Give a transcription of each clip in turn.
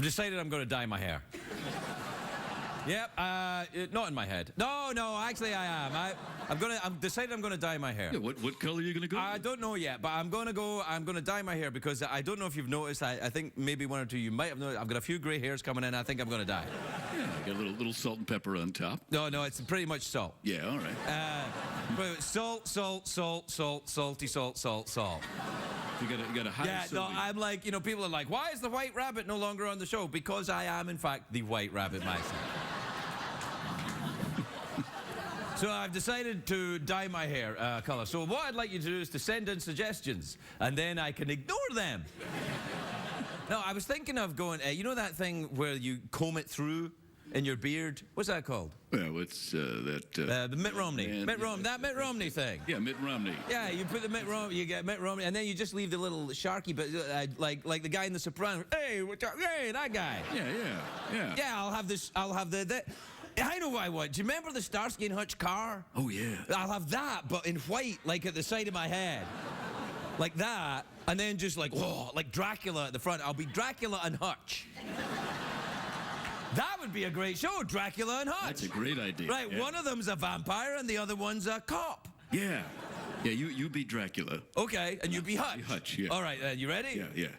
I've decided I'm going to dye my hair. Yep, not in my head. No, actually I am. I've decided I'm going to dye my hair. Yeah, what color are you going to go? I don't know yet, but I'm going to dye my hair because I don't know if you've noticed, I think maybe one or two you might have noticed, I've got a few grey hairs coming in, I think I'm going to dye. Yeah, got a little salt and pepper on top. No, it's pretty much salt. Yeah, all right. But salty salt. You got a high Yeah, no, sodium. I'm like, people are like, why is the White Rabbit no longer on the show? Because I am, in fact, the White Rabbit myself. So I've decided to dye my hair colour. So what I'd like you to do is to send in suggestions, and then I can ignore them. No, I was thinking of going, you know that thing where you comb it through in your beard? What's that called? Well, what's that? The Mitt Romney. Mitt Romney thing. Yeah, Mitt Romney. Yeah, you put the Mitt Romney, you get Mitt Romney, and then you just leave the little Sharky, but like the guy in The Sopranos. Hey, hey, that guy. Yeah. Yeah, I'll have the. I know what I want. Do you remember the Starsky and Hutch car? Oh, yeah. I'll have that, but in white, like at the side of my head. Like that, and then just like Dracula at the front. I'll be Dracula and Hutch. That would be a great show, Dracula and Hutch. That's a great idea. Right, yeah. One of them's a vampire and the other one's a cop. Yeah. Yeah, you be Dracula. Okay, and you be Hutch. Be Hutch, yeah. All right, you ready? Yeah.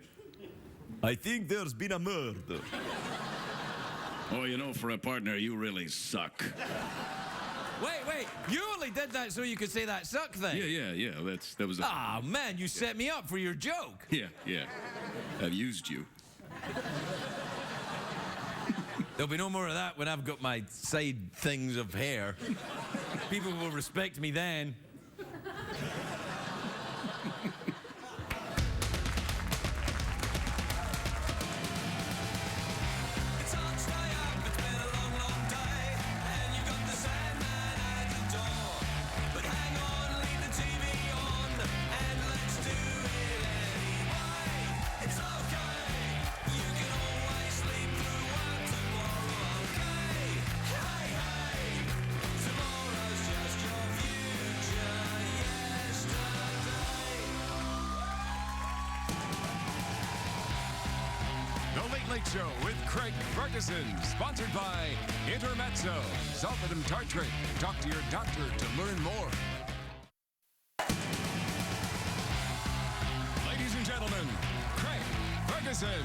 I think there's been a murder. Oh, for a partner, you really suck. Wait, you only did that so you could say that suck thing. Yeah. That was. Ah, man, you set me up for your joke. Yeah. I've used you. There'll be no more of that when I've got my side things of hair. People will respect me then. Late Show with Craig Ferguson, sponsored by Intermezzo, Sulfatum Tartrate. Talk to your doctor to learn more. Ladies and gentlemen, Craig Ferguson.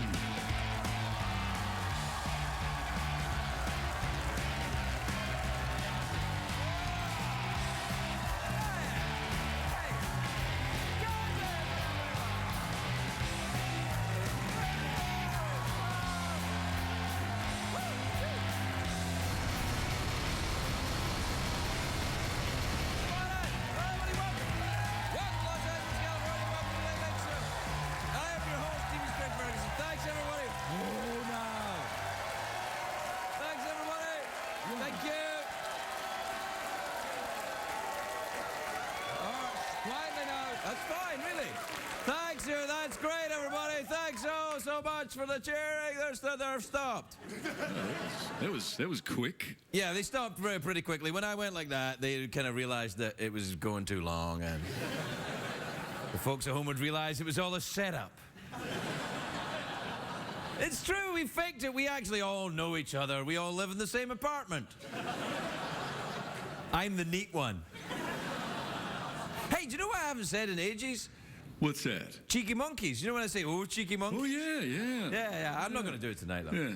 That's great, everybody. Thanks so much for the cheering. They're stopped. That was quick. Yeah, they stopped pretty quickly. When I went like that, they kind of realized that it was going too long, and the folks at home would realize it was all a setup. It's true, we faked it. We actually all know each other. We all live in the same apartment. I'm the neat one. Hey, do you know what I haven't said in ages? What's that? Cheeky monkeys. You know when I say, oh, cheeky monkeys? Oh, yeah. Yeah. I'm not going to do it tonight, though. Yeah.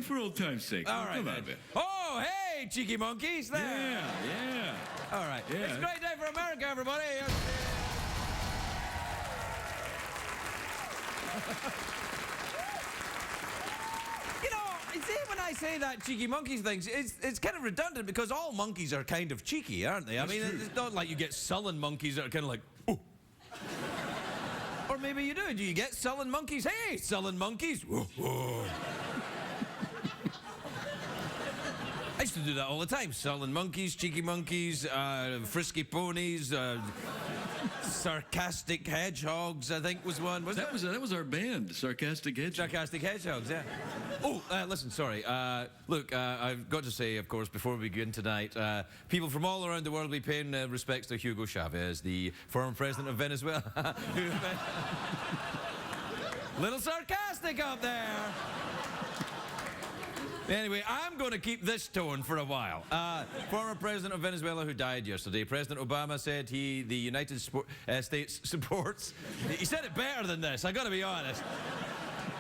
For old time's sake. All right, Come on, man. man. Oh, hey, cheeky monkeys. There. Yeah. All right. Yeah. It's a great day for America, everybody. See, when I say that cheeky monkeys things, it's kind of redundant because all monkeys are kind of cheeky, aren't they? I mean, it's not like you get sullen monkeys that are kind of like, oh. Or maybe you do. Do you get sullen monkeys? Hey, sullen monkeys. Whoa, whoa. I used to do that all the time. Sullen monkeys, cheeky monkeys, frisky ponies, Sarcastic Hedgehogs, I think was one. Was That was our band, Sarcastic Hedgehog. Sarcastic Hedgehogs, yeah. Oh, listen, sorry. Look, I've got to say, of course, before we begin tonight, people from all around the world will be paying respects to Hugo Chavez, the former president of Venezuela. Little sarcastic up there. Anyway, I'm going to keep this tone for a while. Former president of Venezuela who died yesterday. President Obama said the United States supports... He said it better than this, I got to be honest.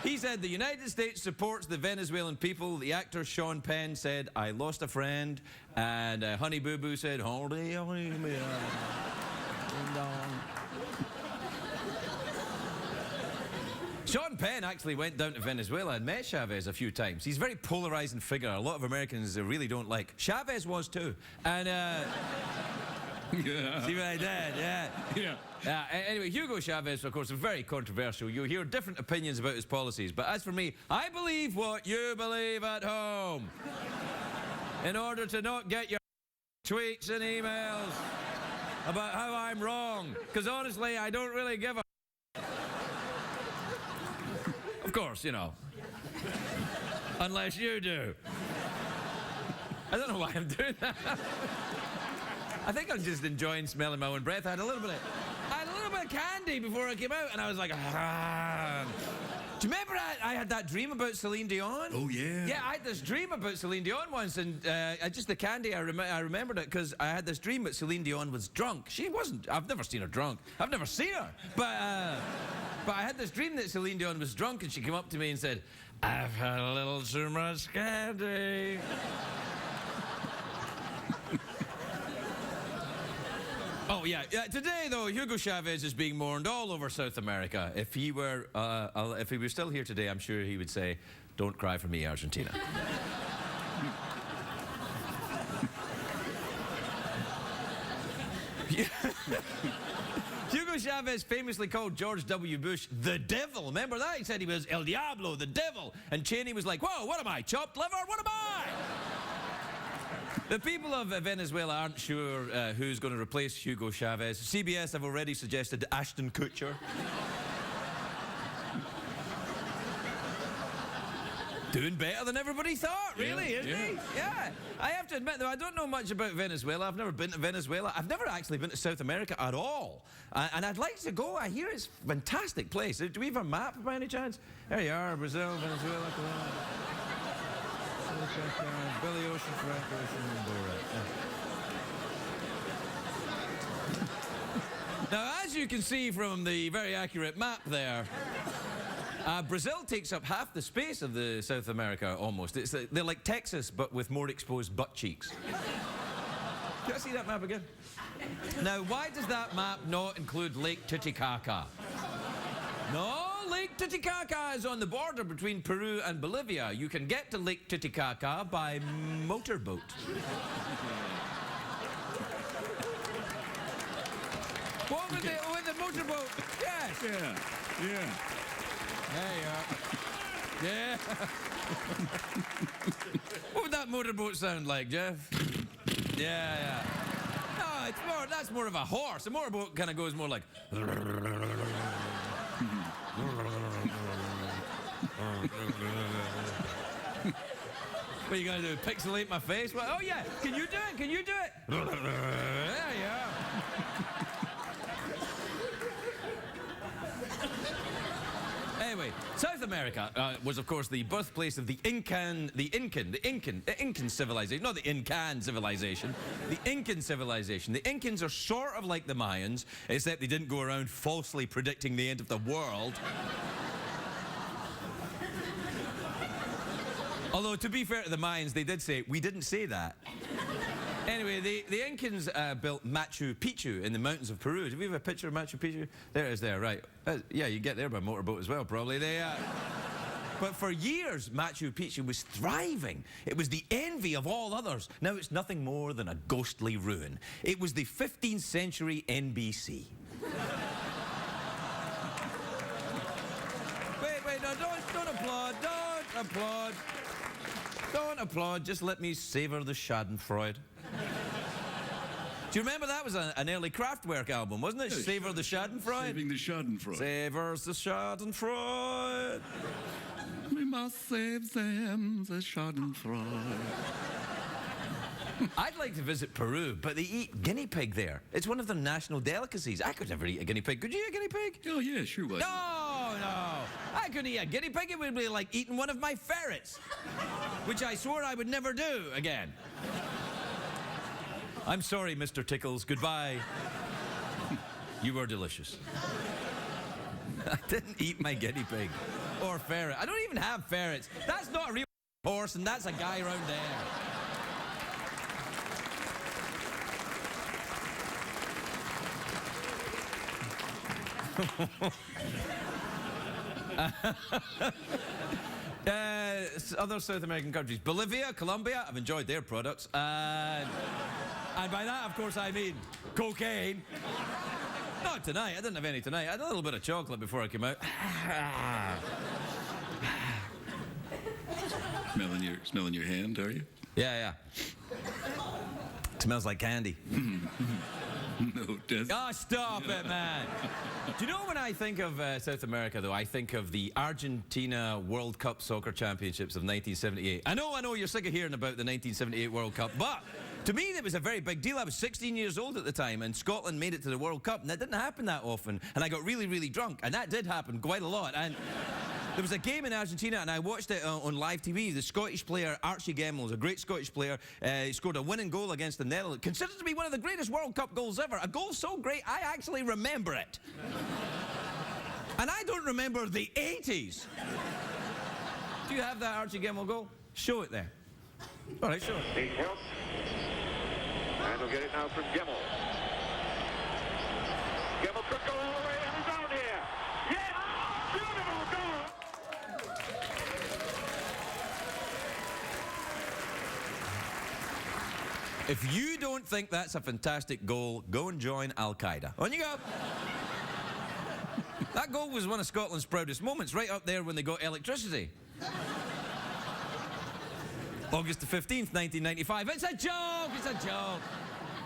He said the United States supports the Venezuelan people. The actor Sean Penn said, I lost a friend. And Honey Boo Boo said, Honey, honey, me, Sean Penn actually went down to Venezuela and met Chavez a few times. He's a very polarizing figure. A lot of Americans really don't like. Chavez was too. And, Yeah. see what I did? Yeah. Yeah. Anyway, Hugo Chavez, of course, is very controversial. You'll hear different opinions about his policies. But as for me, I believe what you believe at home. In order to not get your tweets and emails about how I'm wrong. Because honestly, I don't really give a... Of course, you know. Unless you do. I don't know why I'm doing that. I think I'm just enjoying smelling my own breath. I had a little bit of candy before I came out, and I was like, ah. Do you remember I had that dream about Celine Dion? Oh, yeah. Yeah, I had this dream about Celine Dion once, and just the candy, I remembered it because I had this dream that Celine Dion was drunk. She wasn't. I've never seen her drunk. I've never seen her. But I had this dream that Celine Dion was drunk, and she came up to me and said, I've had a little too much candy. Oh, yeah. Today, though, Hugo Chavez is being mourned all over South America. If he were still here today, I'm sure he would say, don't cry for me, Argentina. Hugo Chavez famously called George W. Bush the devil. Remember that? He said he was El Diablo, the devil. And Cheney was like, whoa, what am I, chopped liver? What am I? The people of Venezuela aren't sure who's going to replace Hugo Chavez. CBS have already suggested Ashton Kutcher. Doing better than everybody thought, really, isn't he? Yeah. I have to admit, though, I don't know much about Venezuela. I've never been to Venezuela. I've never actually been to South America at all. And I'd like to go. I hear it's a fantastic place. Do we have a map by any chance? There you are, Brazil, Venezuela, Colombia. Billy Ocean, Frank Ocean, and Borat. Now, as you can see from the very accurate map there, Brazil takes up half the space of the South America, almost. They're like Texas, but with more exposed butt cheeks. Can I see that map again? Now, why does that map not include Lake Titicaca? No, Lake Titicaca is on the border between Peru and Bolivia. You can get to Lake Titicaca by motorboat. What with the motorboat? Yes. Yeah. Yeah. There you are. Yeah. What would that motorboat sound like, Jeff? Yeah. No, that's more of a horse. A motorboat kind of goes more like... What are you going to do, pixelate my face? Well, oh, yeah. Can you do it? Can you do it? There you are. Anyway, South America was, of course, the birthplace of the Incan civilization. Not the Incan civilization, the Incan civilization. The Incans are sort of like the Mayans, except they didn't go around falsely predicting the end of the world. Although, to be fair to the Mayans, they did say, we didn't say that. Anyway, the Incans built Machu Picchu in the mountains of Peru. Have you have a picture of Machu Picchu? There it is there, right. Yeah, you get there by motorboat as well, probably. But for years, Machu Picchu was thriving. It was the envy of all others. Now it's nothing more than a ghostly ruin. It was the 15th century NBC. Wait, no, don't applaud, don't applaud. Don't applaud, just let me savor the schadenfreude. Do you remember that was an early Kraftwerk album, wasn't it? Yeah, Savor the Schadenfreude. Saving the Schadenfreude. Savors the Schadenfreude. We must save them, the Schadenfreude. I'd like to visit Peru, but they eat guinea pig there. It's one of their national delicacies. I could never eat a guinea pig. Could you eat a guinea pig? Oh, yeah, sure was. No. I couldn't eat a guinea pig. It would be like eating one of my ferrets, which I swore I would never do again. I'm sorry, Mr. Tickles. Goodbye. You were delicious. I didn't eat my guinea pig or ferret. I don't even have ferrets. That's not a real horse, and that's a guy around there. Other South American countries. Bolivia, Colombia, I've enjoyed their products. And by that, of course, I mean cocaine. Not tonight. I didn't have any tonight. I had a little bit of chocolate before I came out. Smelling your hand, are you? Yeah. It smells like candy. No, it doesn't. Oh, stop it, man. Do you know when I think of South America, though, I think of the Argentina World Cup Soccer Championships of 1978. I know, you're sick of hearing about the 1978 World Cup, but to me, it was a very big deal. I was 16 years old at the time, and Scotland made it to the World Cup, and that didn't happen that often. And I got really, really drunk, and that did happen quite a lot. And there was a game in Argentina, and I watched it on live TV. The Scottish player, Archie Gemmill, is a great Scottish player. He scored a winning goal against the Netherlands, considered to be one of the greatest World Cup goals ever. A goal so great, I actually remember it. And I don't remember the 80s. Do you have that Archie Gemmill goal? Show it there. All right, show it. Needs help. And he'll get it now from Gemmell. Gemmell could go all the way, and he's out here. Yes! Beautiful goal! If you don't think that's a fantastic goal, go and join Al-Qaeda. On you go. That goal was one of Scotland's proudest moments, right up there when they got electricity. August the 15th, 1995. It's a joke.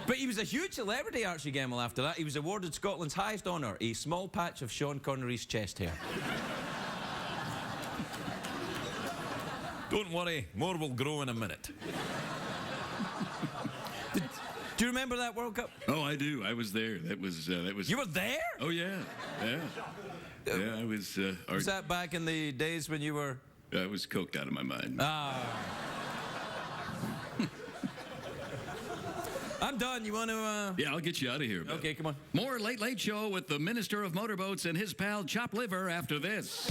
But he was a huge celebrity, Archie Gemmill, after that. He was awarded Scotland's highest honour, a small patch of Sean Connery's chest hair. Don't worry, more will grow in a minute. Do you remember that World Cup? Oh, I do. I was there. That was. You were there? Oh yeah. I was. Was that back in the days when you were? I was coked out of my mind. I'm done. You want to? Yeah, I'll get you out of here. Bill. Okay, come on. More Late Late Show with the Minister of Motorboats and his pal Chop Liver after this.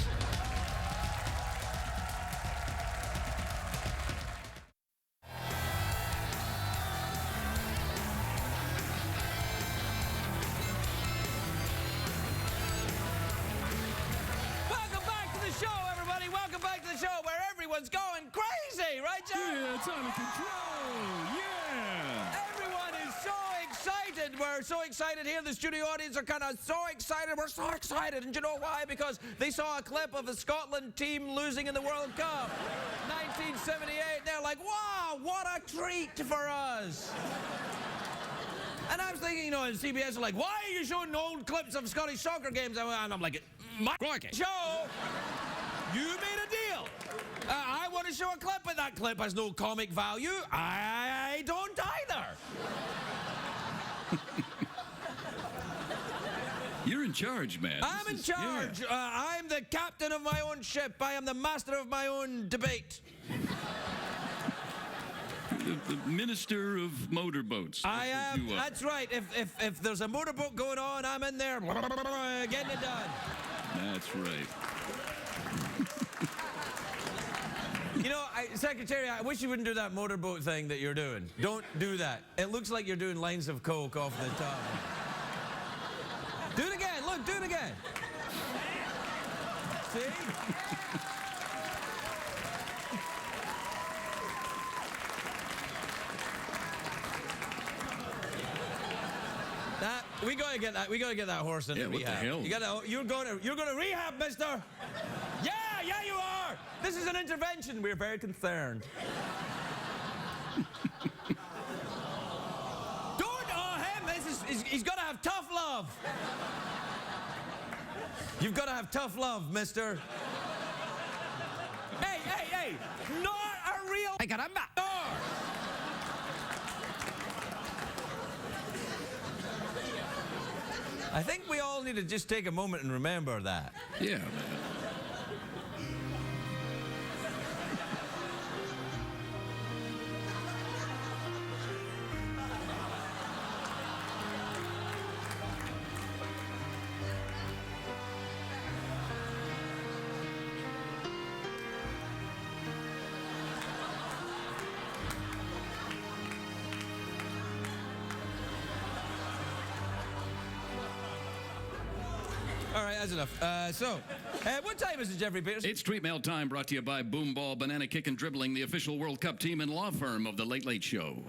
Welcome back to the show, everybody. Welcome back to the show where everyone's going crazy, right, John? Yeah, it's under control. Yeah. Everyone is so excited. We're so excited here. The studio audience are kind of so excited. We're so excited. And you know why? Because they saw a clip of the Scotland team losing in the World Cup. 1978. They're like, wow, what a treat for us. And I was thinking, and CBS are like, why are you showing old clips of Scottish soccer games? And I'm like, my show, you made a deal. I want to show a clip, but that clip has no comic value. I don't either. You're in charge, man. I'm in charge. Yeah. I'm the captain of my own ship. I am the master of my own debate. The Minister of Motorboats. I am. You are. That's right. If there's a motorboat going on, I'm in there getting it done. That's right. Secretary, I wish you wouldn't do that motorboat thing that you're doing. Don't do that. It looks like you're doing lines of coke off the top. Do it again. Look, do it again. See? We gotta get that. We gotta get that horse in Yeah, what rehab. the hell? You're going to rehab, mister. Yeah, you are. This is an intervention. We're very concerned. Don't. Oh, he's got to have tough love. You've got to have tough love, mister. Hey, not a real... Hey, caramba. No. I think we all need to just take a moment and remember that. Yeah, man. All right, that's enough. What time is it, Jeffrey Peterson? It's Street Mail time, brought to you by Boom Ball Banana Kick and Dribbling, the official World Cup team and law firm of The Late Late Show.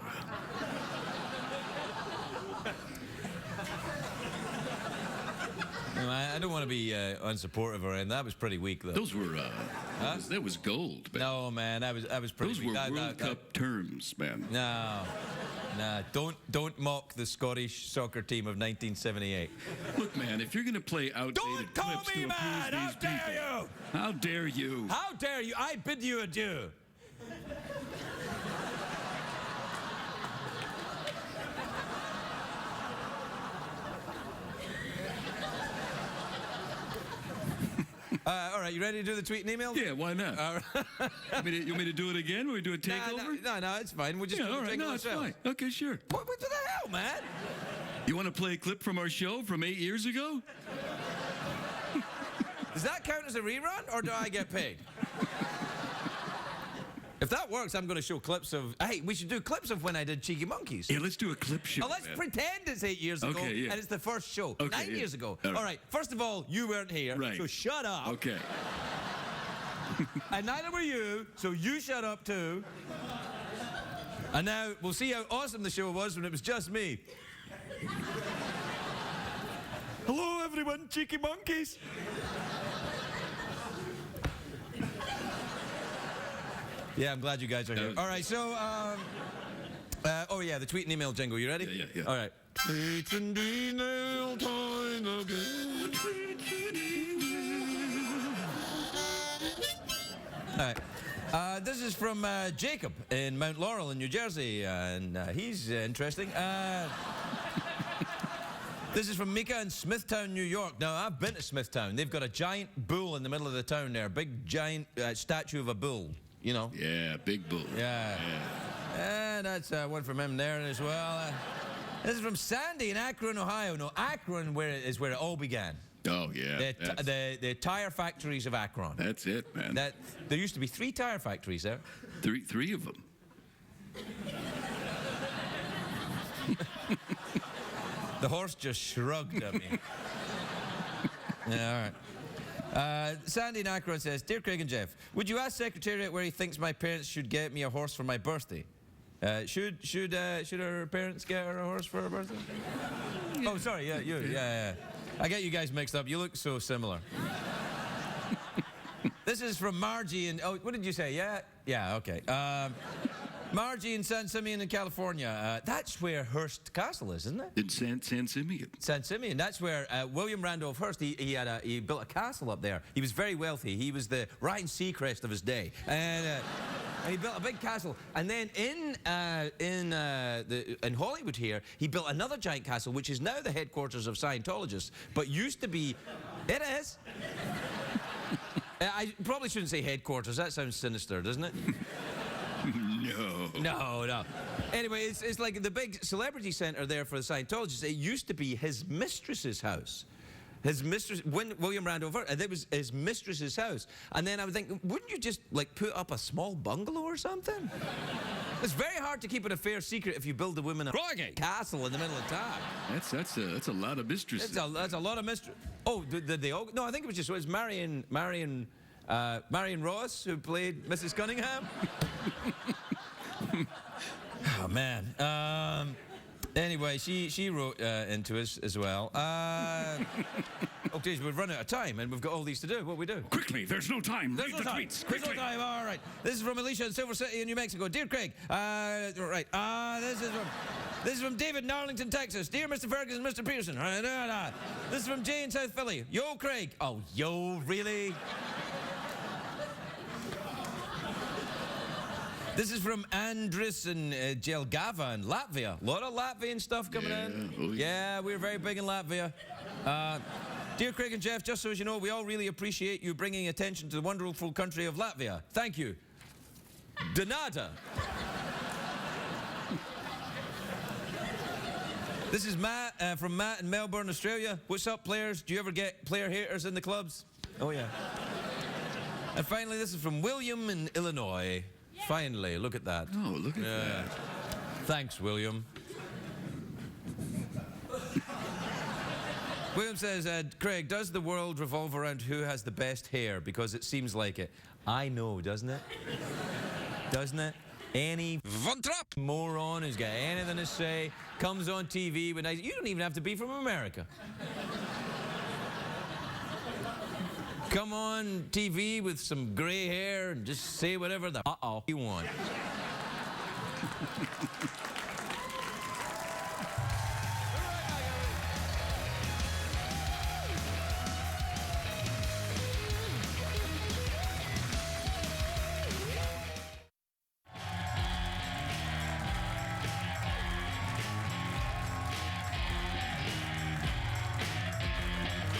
No, I don't want to be unsupportive or anything. That was pretty weak, though. Those were, that was gold, man. No, man, I was pretty Those weak. were World Cup terms, man. No, don't mock the Scottish soccer team of 1978. Look, man, if you're going to play outdated Don't call clips me to mad! appease How these dare people, you! how dare you? How dare you! I bid you adieu. All right, you ready to do the tweet and email? Yeah, why not? You want me to do it again? Will we do a takeover? No, it's fine. We'll just Yeah, do all the right. jingle No, it's ourselves. fine. Okay, sure. What the hell, man? You want to play a clip from our show from 8 years ago? Does that count as a rerun, or do I get paid? If that works, I'm going to show clips of... Hey, we should do clips of when I did Cheeky Monkeys. Yeah, let's do a clip show. Oh, let's man. pretend it's 8 years ago, Okay, yeah. and it's the first show. Okay, 9 yeah. years ago. All right. All right, first of all, you weren't here, Right. so shut up. Okay. And neither were you, so you shut up too. And now we'll see how awesome the show was when it was just me. Hello, everyone, Cheeky Monkeys. Yeah, I'm glad you guys are here. All right, so, oh yeah, the tweet and email jingle. You ready? Yeah. All right. Tweet and email time again. All right. This is from Jacob in Mount Laurel in New Jersey, and he's interesting. This is from Mika in Smithtown, New York. Now, I've been to Smithtown. They've got a giant bull in the middle of the town there, big, giant statue of a bull, you know. Yeah, big bull. Yeah. And that's one from him there as well. This is from Sandy in Akron, Ohio. No, Akron is where it all began. Oh, yeah. The tire factories of Akron. That's it, man. There used to be 3 tire factories there. Three of them. The horse just shrugged at me. Yeah, all right. Sandy in Akron says, Dear Craig and Jeff, would you ask Secretariat where he thinks my parents should get me a horse for my birthday? Should our parents get her a horse for her birthday? Oh, sorry, yeah. I get you guys mixed up. You look so similar. This is from Margie in... Oh, what did you say? Yeah, okay. Margie in San Simeon in California. That's where Hearst Castle is, isn't it? In San Simeon. San Simeon. That's where William Randolph Hearst, he built a castle up there. He was very wealthy. He was the Ryan Seacrest of his day. And he built a big castle. And then in Hollywood here, he built another giant castle, which is now the headquarters of Scientologists, but used to be... It is. I probably shouldn't say headquarters. That sounds sinister, doesn't it? No. Anyway, it's like the big celebrity center there for the Scientologists. It used to be his mistress's house. His mistress, when William Randolph Hearst, it was his mistress's house. And then I would think, wouldn't you just like put up a small bungalow or something? It's very hard to keep it a fair secret if you build the women a castle in the middle of town. That's a lot of mistresses. That's a lot of mystery. Oh, did they all? No, I think it was Marion Ross who played Mrs. Cunningham. Oh man. Anyway, she wrote into us as well. Oh, geez, we've run out of time, and we've got all these to do. What do we do? Quickly, there's no time. There's Read no the time. tweets. There's no Quickly. time. All right. This is from Alicia in Silver City in New Mexico. Dear Craig, this is from David in Arlington, Texas. Dear Mr. Ferguson, Mr. Pearson. This is from Jay in South Philly. Yo, Craig. Oh, yo, really? This is from Andris in Jelgava in Latvia. A lot of Latvian stuff coming in. Oh, Yeah, we're very big in Latvia. Dear Craig and Jeff, just so as you know, we all really appreciate you bringing attention to the wonderful country of Latvia. Thank you. Donata. This is Matt from Matt in Melbourne, Australia. What's up, players? Do you ever get player haters in the clubs? Oh, yeah. And finally, this is from William in Illinois. Finally, look at that. Oh, look at that. Thanks, William. William says, Craig, does the world revolve around who has the best hair? Because it seems like it. I know, doesn't it? Doesn't it? Any Von Trapp. moron who's got anything to say comes on TV with nice. You don't even have to be from America. Come on TV with some gray hair and just say whatever the you want.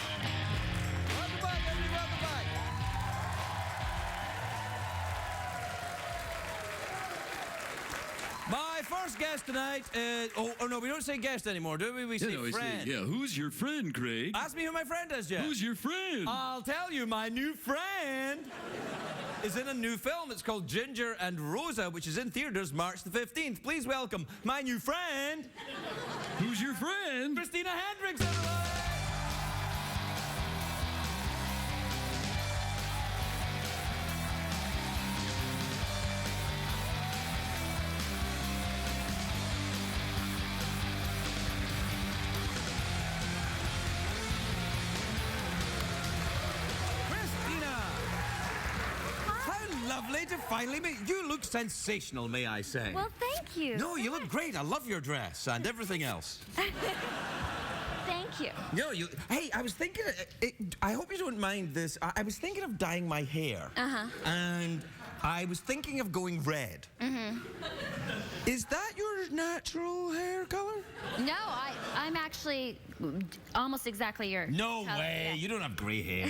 Welcome back, everybody, welcome back. My first guest tonight is... Oh, no, we don't say guest anymore, do we? We say friend. Who's your friend, Craig? Ask me who my friend is, Jeff. Who's your friend? I'll tell you, my new friend is in a new film. It's called Ginger and Rosa, which is in theaters March the 15th. Please welcome my new friend, Who's your friend? Christina Hendricks, everyone. Christina! How lovely to finally meet you. You look sensational, may I say. Well, thank you. No, you look great. I love your dress and everything else. Thank you. No, you. Hey, I was thinking. I hope you don't mind this. I was thinking of dyeing my hair. And I was thinking of going red. Is that your natural hair color? No, I'm actually almost exactly your No color, way. yeah. You don't have gray hair.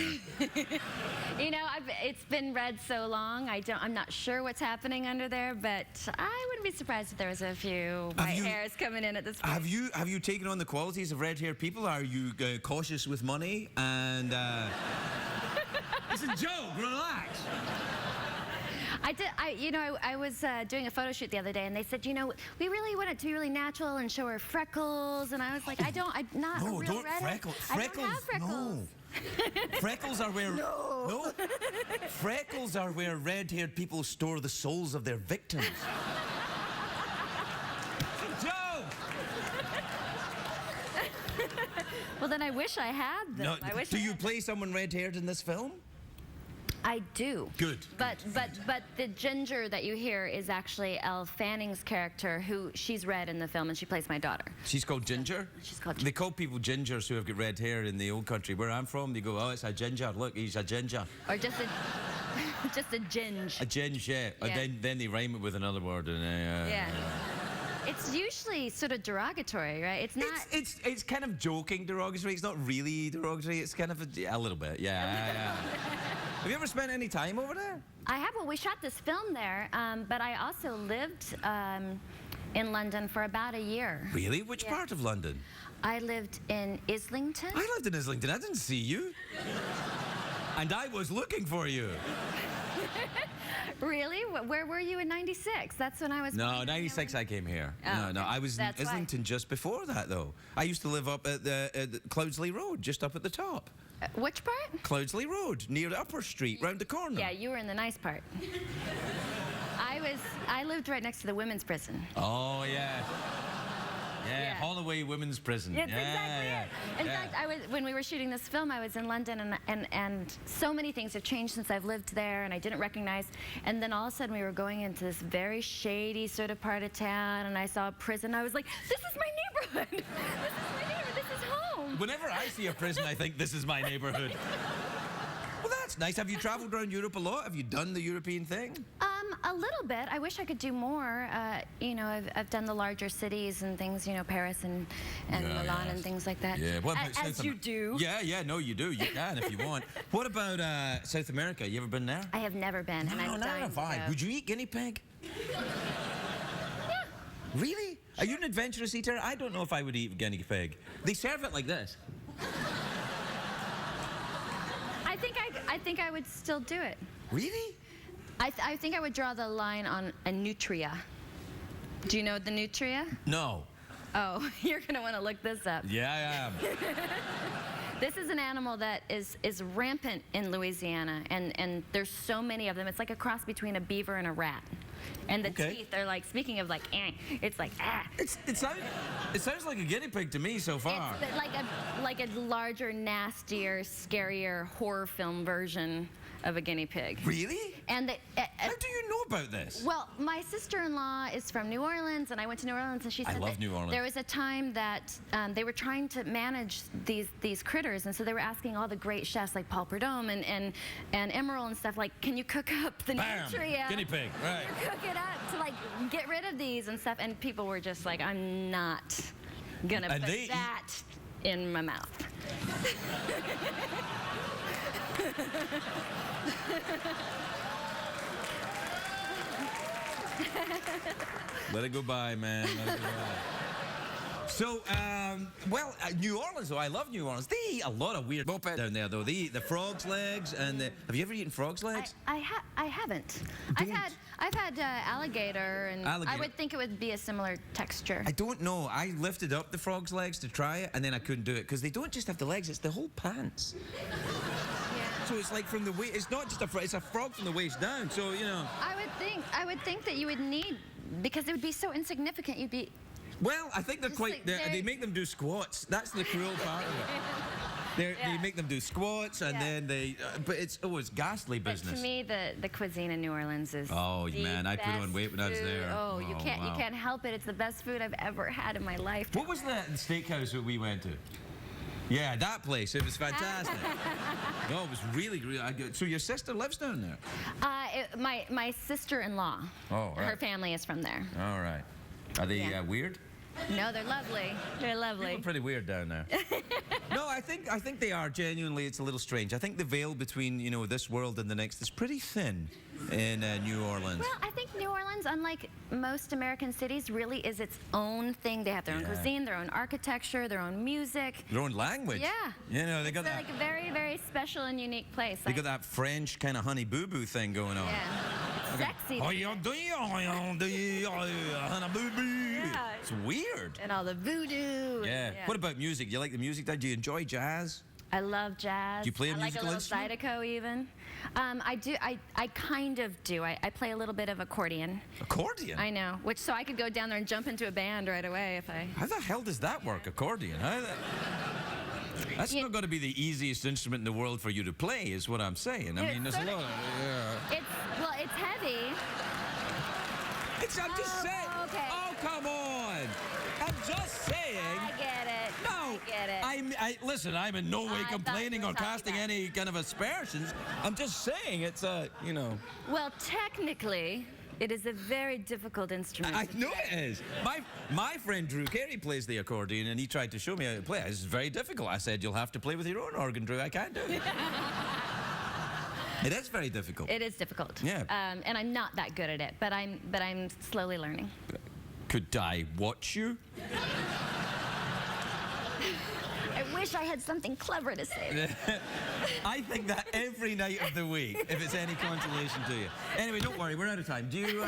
You know, it's been red so long. I'm not sure what's happening under there, but I wouldn't be surprised if there was a few white hairs coming in at this point. Have you taken on the qualities of red-haired people? Are you cautious with money and? It's a joke. Relax. I was doing a photo shoot the other day, and they said, we really want it to be really natural and show our freckles. And I was like, I'm not a No, real don't redhead. freckles. I don't have freckles. No. Freckles are where no. Freckles are where red-haired people store the souls of their victims. Joe. Well, then I wish I had them. No, I wish do I you had- play someone red-haired in this film? I do. Good. But the Ginger that you hear is actually Elle Fanning's character, who she's red in the film, and she plays my daughter. She's called Ginger? She's called They call people gingers who have got red hair in the old country. Where I'm from, they go, oh, it's a ginger. Look, he's a ginger. Or just a just a ginge. A ginge, yeah. Yeah. Then they rhyme it with another word. And, Yeah. It's usually sort of derogatory, right? It's not. It's kind of joking derogatory. It's not really derogatory. It's kind of a little bit, yeah. Have you ever spent any time over there? I have. Well, we shot this film there, but I also lived in London for about a year. Really? Which Yeah. part of London? I lived in Islington. I lived in Islington. I didn't see you. And I was looking for you. Really? Where were you in '96? That's when I was. No, 96 I came here. Oh, No, I was in that's why. Islington just before that, though. I used to live up at the Cloudsley Road, just up at the top. Which part? Cloudsley Road, near Upper Street, round the corner. Yeah, you were in the nice part. I lived right next to the women's prison. Oh, yeah. Yeah, Holloway Women's Prison. It's yeah, exactly yeah, it. In yeah. fact, when we were shooting this film, I was in London, and so many things have changed since I've lived there, and I didn't recognize. And then all of a sudden, we were going into this very shady sort of part of town, and I saw a prison. I was like, this is my neighborhood. This is my neighborhood. This is home. Whenever I see a prison, I think this is my neighborhood. Well, that's nice. Have you traveled around Europe a lot? Have you done the European thing? A little bit. I wish I could do more. You know, I've done the larger cities and things. You know, Paris and Milan and things like that. Yeah, what about As you do. Yeah, no, you do. You can if you want. What about South America? You ever been there? I have never been, and I'm dying to go. Would you eat guinea pig? Yeah. Really? Are you an adventurous eater? I don't know if I would eat guinea pig. They serve it like this. I think I would still do it. Really? I think I would draw the line on a nutria. Do you know the nutria? No. Oh, you're gonna want to look this up. Yeah, I am. This is an animal that is rampant in Louisiana, and there's so many of them. It's like a cross between a beaver and a rat. And the teeth are like, speaking of like, it's like, It sounds like a guinea pig to me so far. It's like a larger, nastier, scarier horror film version of a guinea pig. Really? And How do you know about this? well, my sister-in-law is from New Orleans, and I went to New Orleans, and she said love that New Orleans. there was a time that they were trying to manage these critters, and so they were asking all the great chefs like Paul Prudhomme and Emerald and stuff, like, can you cook up the Bam! nutria? Guinea pig, right. Cook it up to like get rid of these and stuff, and people were just like, I'm not gonna And put they eat- that in my mouth. Let it go by, man. Let it go by. So, New Orleans, though, I love New Orleans. They eat a lot of weird moped down there, though. They eat the frog's legs, and have you ever eaten frog's legs? I haven't. Don't. I've had alligator, and I Alligator. would think it would be a similar texture. I don't know. I lifted up the frog's legs to try it, and then I couldn't do it because they don't just have the legs; it's the whole pants. Yeah. So it's like from the waist. It's not just a frog; it's a frog from the waist down. So you know. I would think that you would need, because it would be so insignificant. You'd be. Well, I think they're Just quite. like They very- make them do squats. That's the cruel part of it. They Yeah. make them do squats, and Yeah. then they. But it's ghastly But business. to me, the cuisine in New Orleans is. Oh, the man, I put on best weight when I was food. there. Oh, you Oh, can't wow. help it. It's the best food I've ever had in my life. What was the steakhouse that we went to? Yeah, that place. It was fantastic. No, it was really, really good. So your sister lives down there? My sister-in-law. Oh, right. Her family is from there. All right. Are they Yeah. weird? No, they're lovely. They're People lovely. are pretty weird down there. No, I think they are. Genuinely, it's a little strange. I think the veil between this world and the next is pretty thin in New Orleans. Well, I think New Orleans, unlike most American cities, really is its own thing. They have their own Yeah. cuisine, their own architecture, their own music. Their own language. Yeah. They got It's that. like a very, very special and unique place. They got that French kind of honey boo boo thing going on. Yeah. It's sexy. Oh, you do, honey boo boo. Yeah. It's weird. And all the voodoo. Yeah. What about music? Do you like the music? Do you enjoy jazz? I love jazz. Do you play a I like a musical little instrument? Zydeco even. I do. I kind of do. I play a little bit of accordion. Accordion? I know. So I could go down there and jump into a band right away if I. How the hell does that work, accordion? That's You- not going to be the easiest instrument in the world for you to play, is what I'm saying. I It's mean, there's a sort of- lot of... It's heavy. I'm just Oh, saying... okay. Oh, come on! I'm just saying... I get it. No, I get it. Listen, I'm in no way I thought you complaining were or talking casting about- any kind of aspersions. I'm just saying it's Well, technically, it is a very difficult instrument. I know it is. My friend Drew Carey plays the accordion, and he tried to show me how to play it. It's very difficult. I said, you'll have to play with your own organ, Drew. I can't do it. It is very difficult. It is difficult. Yeah. And I'm not that good at it, but I'm slowly learning. Could I watch you? I wish I had something clever to say. I think that every night of the week, if it's any consolation to you. Anyway, don't worry, we're out of time. Do you,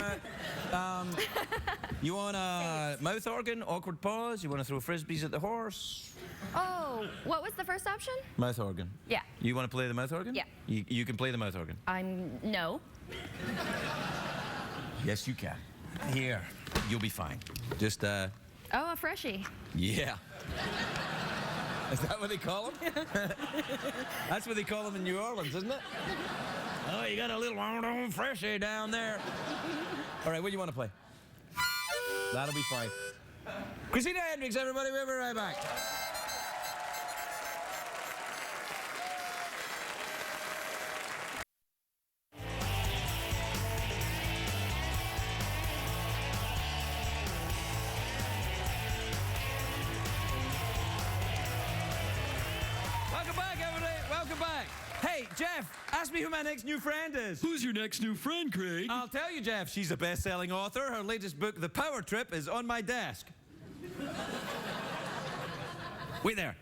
you want a mouth organ, awkward pause? You want to throw frisbees at the horse? Oh, what was the first option? Mouth organ. Yeah. You want to play the mouth organ? Yeah. You can play the mouth organ. No. Yes, you can. Here, you'll be fine. Just Oh, a freshie. Yeah. Is that what they call them? That's what they call them in New Orleans, isn't it? Oh, you got a little freshie down there. All right, what do you want to play? That'll be fine. Christina Hendricks, everybody, we'll be right back. Welcome back, everybody. Welcome back. Hey, Jeff, ask me who my next new friend is. Who's your next new friend, Craig? I'll tell you, Jeff. She's a best-selling author. Her latest book, The Power Trip, is on my desk. Wait there.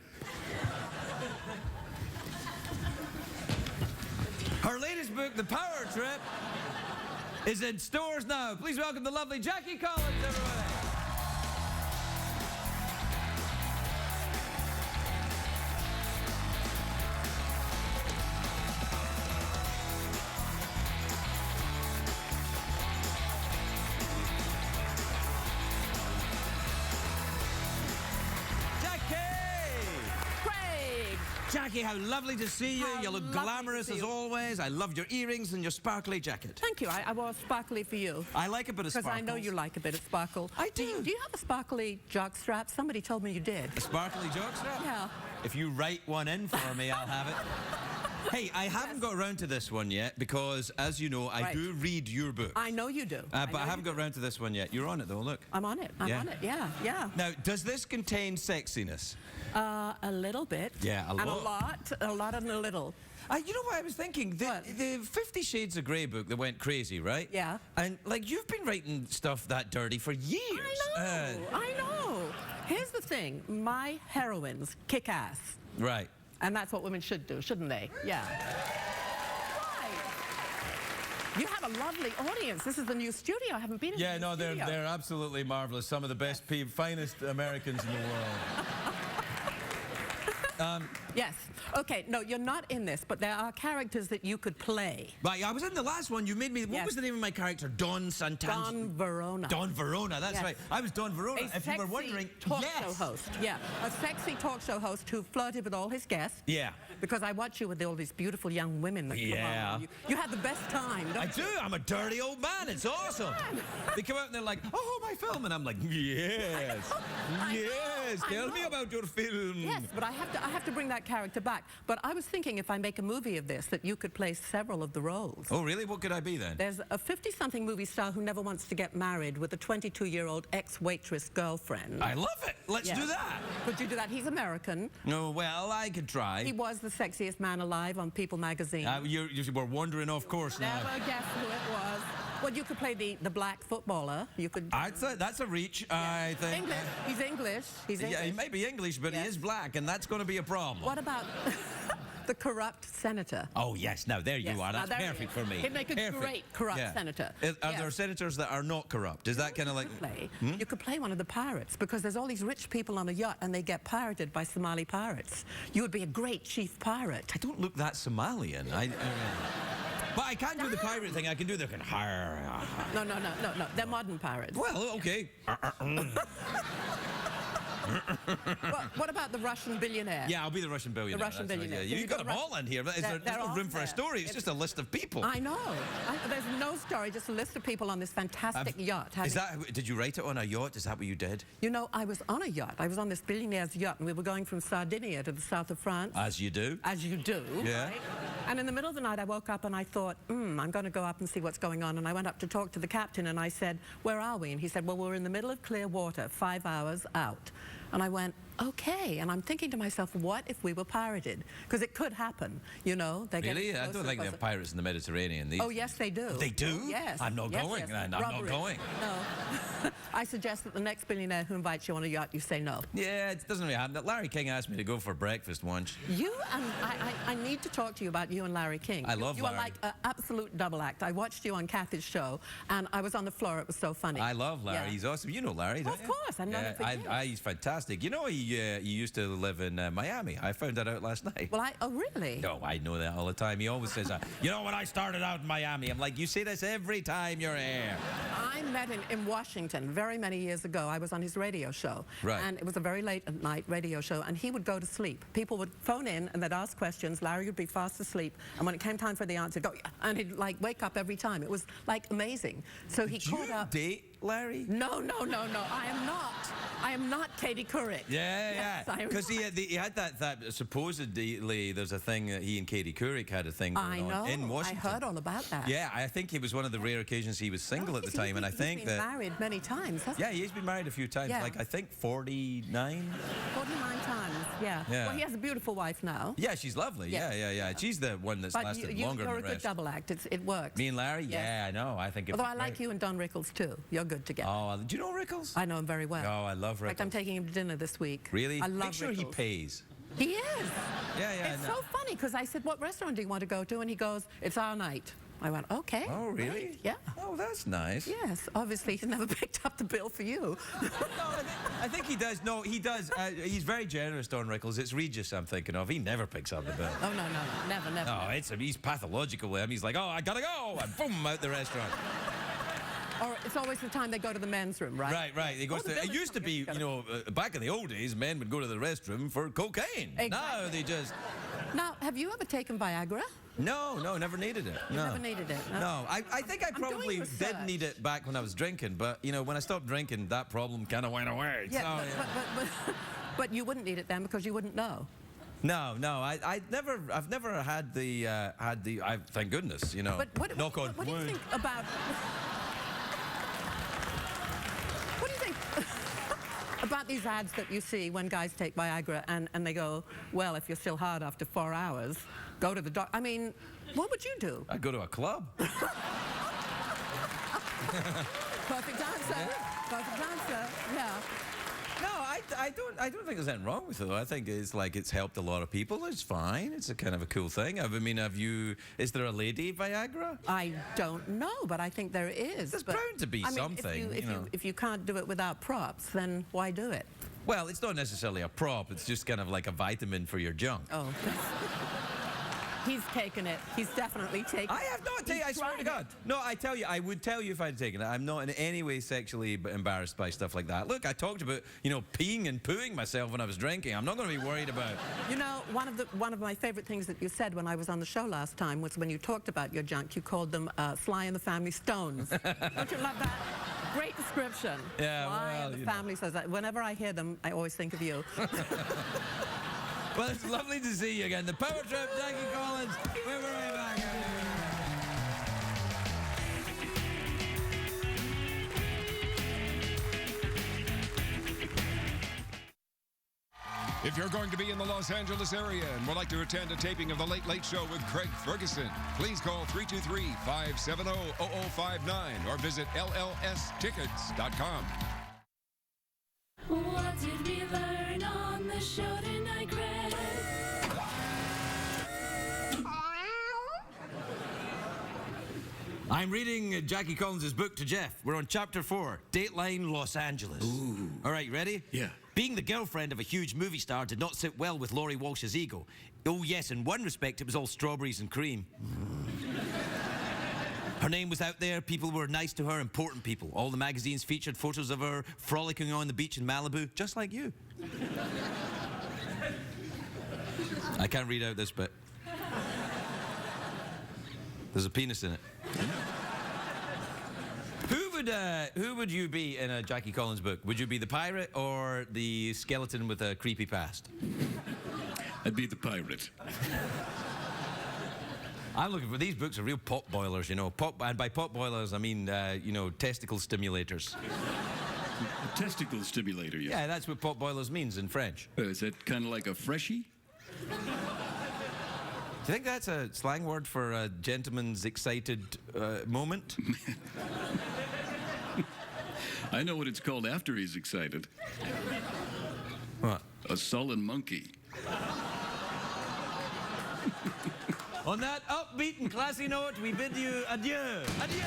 Her latest book, The Power Trip, is in stores now. Please welcome the lovely Jackie Collins, everybody. Jackie, how lovely to see you. How You look lovely glamorous to see as you. always. I loved your earrings and your sparkly jacket. Thank you. I wore sparkly for you. I like a bit of Because sparkles. I know you like a bit of sparkle. I do. Do you have a sparkly jock strap? Somebody told me you did. A sparkly jockstrap? Yeah. If you write one in for me, I'll have it. Hey, I haven't got around to this one yet because, as you know, I Right. do read your book. I know you do. But know I haven't you got around to this one yet. You're on it, though, look. do. I'm on it. I'm Yeah? on it. Yeah, yeah. Now, does this contain sexiness? A little bit. Yeah, a And lot. a lot and a little. You know what I was thinking? What? The 50 Shades of Grey book that went crazy, right? Yeah. And, like, you've been writing stuff that dirty for years. I know. Here's the thing. My heroines kick ass. Right. And that's what women should do, shouldn't they? Yeah. You have a lovely audience. This is the new studio. I haven't been in Yeah, the no, new studio. they're absolutely marvelous. Some of the best, finest Americans in the world. Yes. Okay, no, you're not in this, but there are characters that you could play. Right, I was in the last one. You made me. What Yes. was the name of my character? Don Santana. Don Verona. Don Verona. That's Yes. right. I was Don Verona. A If you sexy were wondering, talk yes. show host. Yeah, a sexy talk show host who flirted with all his guests. Yeah. Because I watch you with all these beautiful young women that Yeah. come on. You have the best time, don't I you? do. I'm a dirty old man. It's awesome. They come out and they're like, "Oh, my film," and I'm like, "Yes, I know, yes. I Tell me know. about your film." Yes, but I have to bring that character back. But I was thinking if I make a movie of this, that you could play several of the roles. Oh, really? What could I be then? There's a 50-something movie star who never wants to get married with a 22-year-old ex-waitress girlfriend. I love it. Let's Yes. do that. Could you do that? He's American. No, well, I could try. He was the sexiest man alive on People magazine. You were wandering off course now. Never guess who it was. Well, you could play the black footballer. You could. I'd say that's a reach, I think. English. He's English. He's English. Yeah, he may be English, but he Yes. is black, and that's going to be a problem. What about the corrupt senator? Oh, yes. Now, there Yes, you are. now That's there he perfect is. for me. He'd make a Perfect. great corrupt senator. Are Yes. there senators that are not corrupt? Is that kind of like... Play. You could play one of the pirates because there's all these rich people on a yacht and they get pirated by Somali pirates. You would be a great chief pirate. I don't look that Somalian. But I can't do the pirate thing. I can do the... No. They're modern pirates. Well, okay. What about the Russian billionaire? Yeah, I'll be the Russian billionaire. The Russian that's right, billionaire. yeah. Can You've you got go them all in here. There's They're no all room for a there. story. It's just a list of people. I know. There's no story, just a list of people on this fantastic yacht. Did you write it on a yacht? Is that what you did? You know, I was on a yacht. I was on this billionaire's yacht, and we were going from Sardinia to the south of France. As you do. As you do, Yeah. right? And in the middle of the night, I woke up and I thought, I'm going to go up and see what's going on. And I went up to talk to the captain, and I said, where are we? And he said, well, we're in the middle of clear water, 5 hours out. And I went, okay. And I'm thinking to myself, what if we were pirated? Because it could happen, you know. They're Really? getting I closer don't and think they have closer. pirates in the Mediterranean. These Oh, yes, they do. They do? Oh, yes. I'm not Yes, going. yes. I'm not Robbery. going. No. I suggest that the next billionaire who invites you on a yacht, you say no. Yeah, it doesn't really happen. Larry King asked me to go for breakfast once. You and I need to talk to you about you and Larry King. I love you Larry. are like an absolute double act. I watched you on Kathy's show, and I was on the floor. It was so funny. I love Larry. Yeah. He's awesome. You know Larry, don't Of you? course, I've known him for years. He's fantastic. You know, he he used to live in Miami. I found that out last night. Well, oh, really? No, I know that all the time. He always says, you know, when I started out in Miami, I'm like, you say this every time you're here. I met him in Washington very many years ago. I was on his radio show. Right. And it was a very late at night radio show, and he would go to sleep. People would phone in and they'd ask questions. Larry would be fast asleep, and when it came time for the answer, go, and he'd like wake up every time. It was like amazing. So he Did caught you up. date Larry? No, no, no, no. I am not. I am not Katie Couric. Yeah, Yes, yeah. I am Because he had that supposedly there's a thing that he and Katie Couric had a thing going I on know. in Washington. I heard all about that. Yeah, I think it was one of the rare occasions he was single at the time, and I think he's that. been married many times, hasn't Yeah, he's been married a few times. Yeah. Like I think 49. he? 49 times. Yeah. Yeah. Well, he has a beautiful wife now. Yeah, she's lovely. Yeah. Yeah. She's the one that's But lasted you're longer a than the good rest. double act. It works. Me and Larry? Yes. Yeah, I know. I think. Although I like you and Don Rickles too. You're good together. Oh, do you know Rickles? I know him very well. Oh, I love In fact, I'm Rickles. taking him to dinner this week. Really? I love Make sure he Rickles. pays. He is. Yeah. It's no. so funny because I said, what restaurant do you want to go to? And he goes, it's our night. I went, okay. Oh, really? Great. Yeah. Oh, that's nice. Yes, obviously he's never picked up the bill for you. No, I think he does. No, he does. He's very generous, Don Rickles. It's Regis I'm thinking of. He never picks up the bill. Oh, no, never. No, he's pathological with him. He's like, oh, I gotta go, and boom, out the restaurant. Or it's always the time they go to the men's room, right? Right. He goes the to, it village used to don't get be, you know, back in the old days, men would go to the restroom for cocaine. Exactly. Now they just. Now, have you ever taken Viagra? No, never needed it. No. Never needed it. No, I think I I'm doing probably did research. need it back when I was drinking, but you know, when I stopped drinking, that problem kind of went away. Yeah, So, but you wouldn't need it then because you wouldn't know. No, I've never had the, thank goodness, you know. But Knock on what do you wood. think about? What do you think about these ads that you see when guys take Viagra and they go, well, if you're still hard after 4 hours, go to the doctor. I mean, what would you do? I'd go to a club. Perfect answer. Perfect answer. Yeah. No, I don't think there's anything wrong with it. Though. I think it's helped a lot of people. It's fine. It's a kind of a cool thing. I mean, is there a lady Viagra? I don't know, but I think there is. There's but, bound to be I mean, something, you know. If you can't do it without props, then why do it? Well, it's not necessarily a prop. It's just kind of like a vitamin for your junk. Oh. He's taken it. He's definitely taken it. I have not taken. I swear to God. No, I tell you, I would tell you if I'd taken it. I'm not in any way sexually embarrassed by stuff like that. Look, I talked about, you know, peeing and pooing myself when I was drinking. I'm not going to be worried about. You know, one of my favorite things that you said when I was on the show last time was when you talked about your junk, you called them Sly and the Family Stones. Don't you love that? Great description. Yeah, Sly well, and the you know. Family says that. Whenever I hear them, I always think of you. Well, it's lovely to see you again. The Power Trip, Jackie Collins. We'll be right back. If you're going to be in the Los Angeles area and would like to attend a taping of The Late Late Show with Craig Ferguson, please call 323-570-0059 or visit LLStickets.com. What did we learn on the show tonight, Greg? I'm reading Jackie Collins' book to Jeff. We're on chapter 4, Dateline Los Angeles. Ooh. All right, ready? Yeah. Being the girlfriend of a huge movie star did not sit well with Laurie Walsh's ego. Oh, yes, in one respect, it was all strawberries and cream. Her name was out there, people were nice to her, important people. All the magazines featured photos of her frolicking on the beach in Malibu, just like you. I can't read out this bit. There's a penis in it. Who would you be in a Jackie Collins book? Would you be the pirate or the skeleton with a creepy past? I'd be the pirate. I'm looking for these books are real pot boilers, you know. And by pot boilers, I mean, you know, testicle stimulators. A testicle stimulator, yeah. Yeah, that's what pot boilers means in French. Is that kind of like a freshie? Do you think that's a slang word for a gentleman's excited moment? I know what it's called after he's excited. What? A sullen monkey. On that upbeat and classy note, we bid you adieu. Adieu!